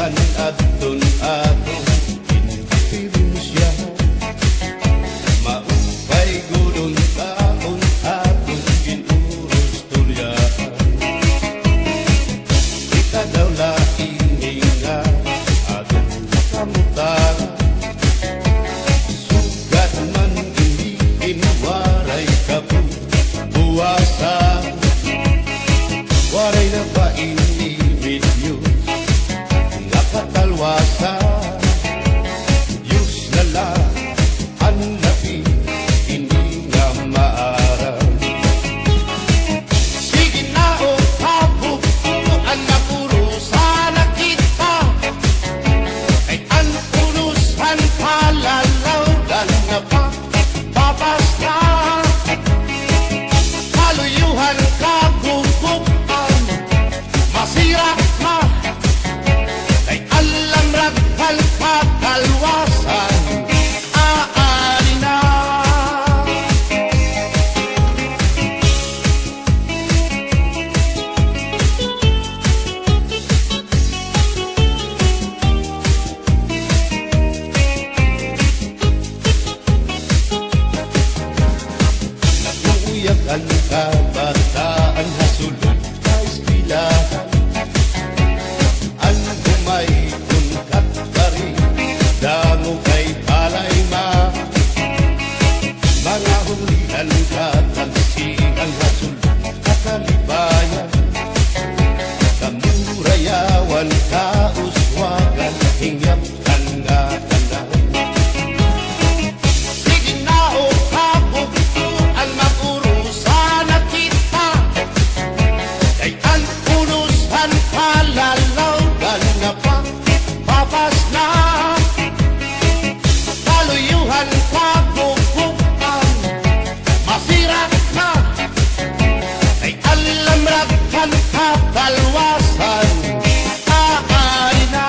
Adton atong inspirasya maupay gudon kaon atong ginurusturya ikadaw laing nga atong kamutan sugat man iniin waray kabuwasan waray na painibit nyo katalwasa Diyos na lang ang nabi hindi nga maarang sige na o kabubuan na puro sana kita ay ang punusan palalaw dan na papapasta kaluyuhan kabubuan masira na kalwasan aari na nag-uuyag ang kabataan hasulog sa eskwelahan ang humay damo kay palay ma mga hulihan katansigang hasul kakalibayan kamurayawan kauswagan hingyap nga tanaw sige na o kabubuan mapurusan na kita kay ang punusan palalaw dal na papas na pagbubukan masira na ay alam rakhan katalwasan aari na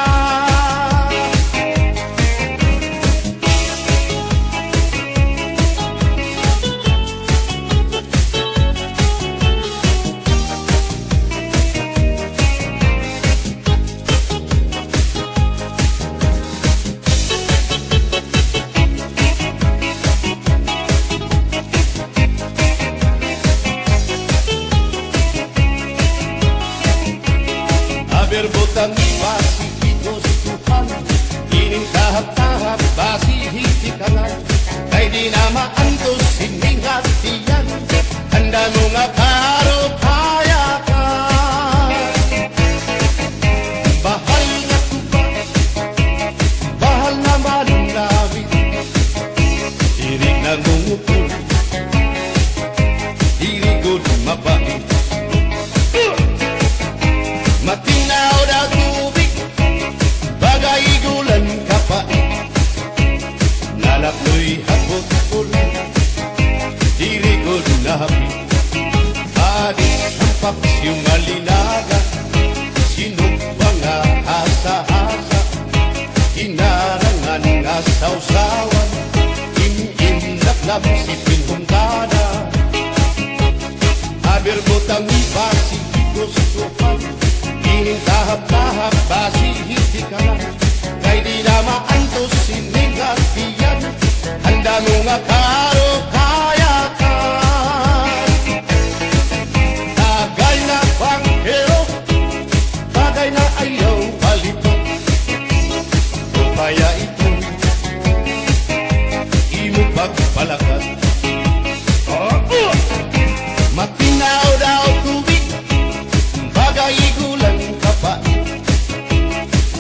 berbutang basi hitos Tuhan ining tahap-tahap basi hitikanan kay di na maantos sining hatiyan handa mo nga karupayakan bahal na tuba bahal na manunawit irig na ngungupul irigod mabait matinaw na tubig bagay gulan kapait nalaploy hapot ulan dirigod na hapit adis hampak yung alinaga sinubang nga asa-asa inarangan nga sausawan im-im-laklap si pinhungkada aberbutang basi gustuhan ining tahap-tahap basi hitikanan kay di na maantos sining hatiyan handa mo nga karupayakan tagay na panghero bagay na ayaw palito upaya ito imo pagpalakat matinaw daw tubig bagay gulan kapait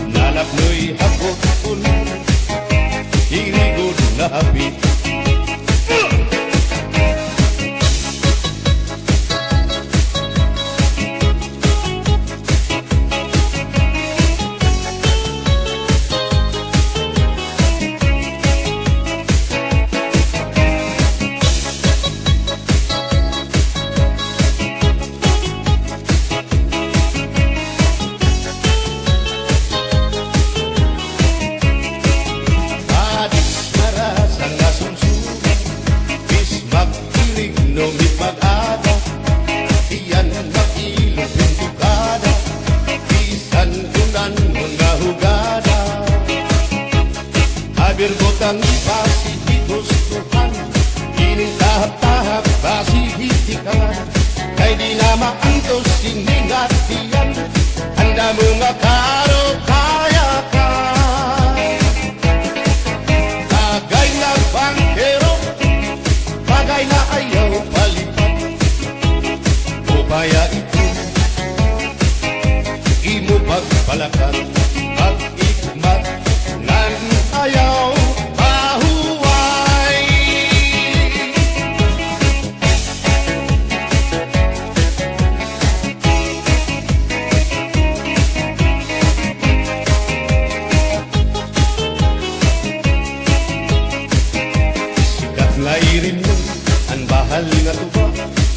nalapnoy hapot ulan irigod na hapit Adis marasang aso ang iba si gustuhan, ining tahap-tahap basihitikan, kay di na maantos siningat diyan, handa mo nga karo kaya ka. Bagay na bangkero, bagay na ayaw palipat, o kaya ito imo pagpalakan, pag-ikmat nan ayaw pahuway. Sikat nga irin mo ang bahal nga tuba,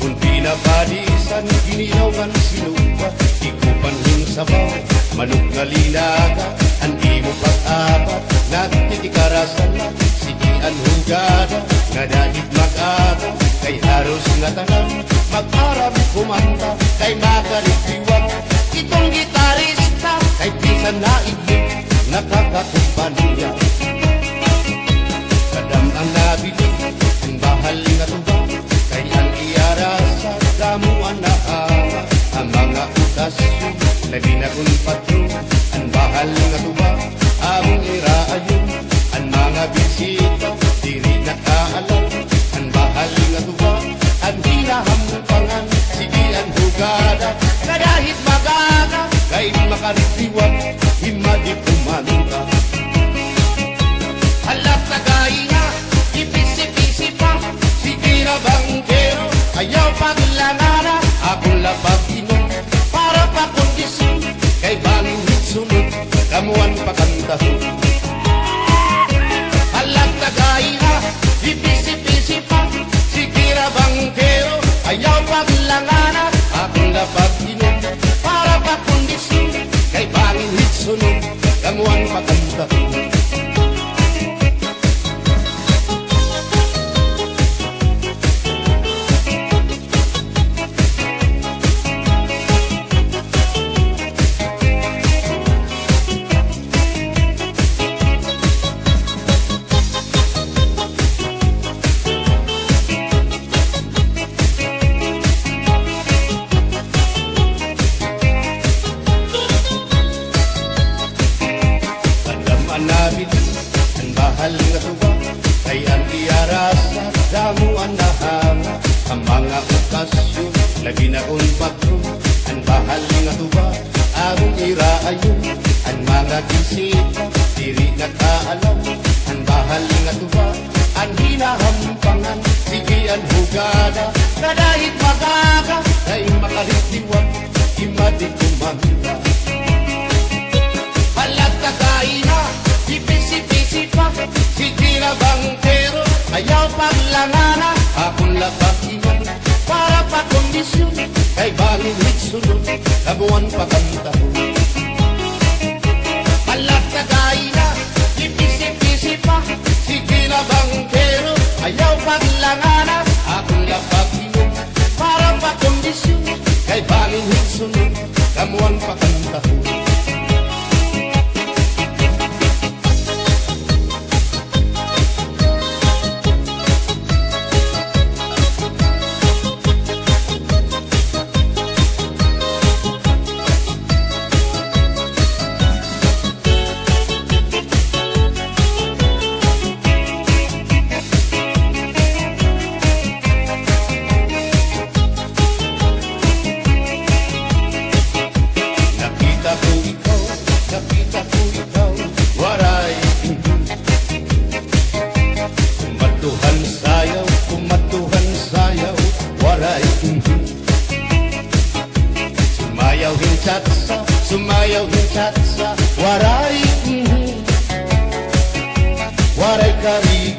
kung pinapadisan ginilaw kan sinuba, ikupanhin sabaw manok nga linaga, andi mo pag-apat nagtitikarasan lang, sige ang hugada nga dahit mag-aga, kay haros nga tanan mag-aram kumanta, kay makaritiwag itong gitarista, kay pisan na ibig nakakakumpanya. Kadam ang nabili ang bahal nga tuba, kay ang iyara sa damuan na ama, ang mga utasyon labi na kung patron, ang bahal nga tuba among iraayon, ang mga bisita diri nakaalam, ang bahal nga tuba ang hinahampangan, sige ang hugada na dahit magaga, kay makaritiwag himadi kumanta. Halap na gaya, ipisi-pisi pa, sige na bangkero, ayaw paglangana, akong lapag inom, para pa kondisyon, kay bangin hitsunod, kamuan pakantahon. Halap na gaya, ipisi-pisi pa, sige na bangkero, ayaw paglangana, akong lapag inom, para pa kondisyon, kay bangin hitsunod, kamuan pakantahon. Namin ang bahal nga tuba, kay ang iyara sa damuan na hanga, ang mga okasyon lagi na kung patron, ang bahal nga tuba among iraayon, ang mga bisita diri nakaalam, ang bahal nga tuba ang hinahampangan, sige ang hugada na dahit magaga, kay makaritiwag imadi kumanta. Halat ka kaina, ipisi-pisi pa, sige na bangkero, ayaw paglangana, akong lapag iman, para pa kondisyon, kay bangin hitsunod, kabuan pa kantahon. Halat ka kaina, ipisi-pisi pa, sige na bangkero, ayaw paglangana, akong lapag iman, para pa kondisyon, kay bangin hitsunod, kamuan pa kantahon. Nakita ko ikaw, waray kumatuhan sayaw, waray sumayaw hinchatsa, waray waray kari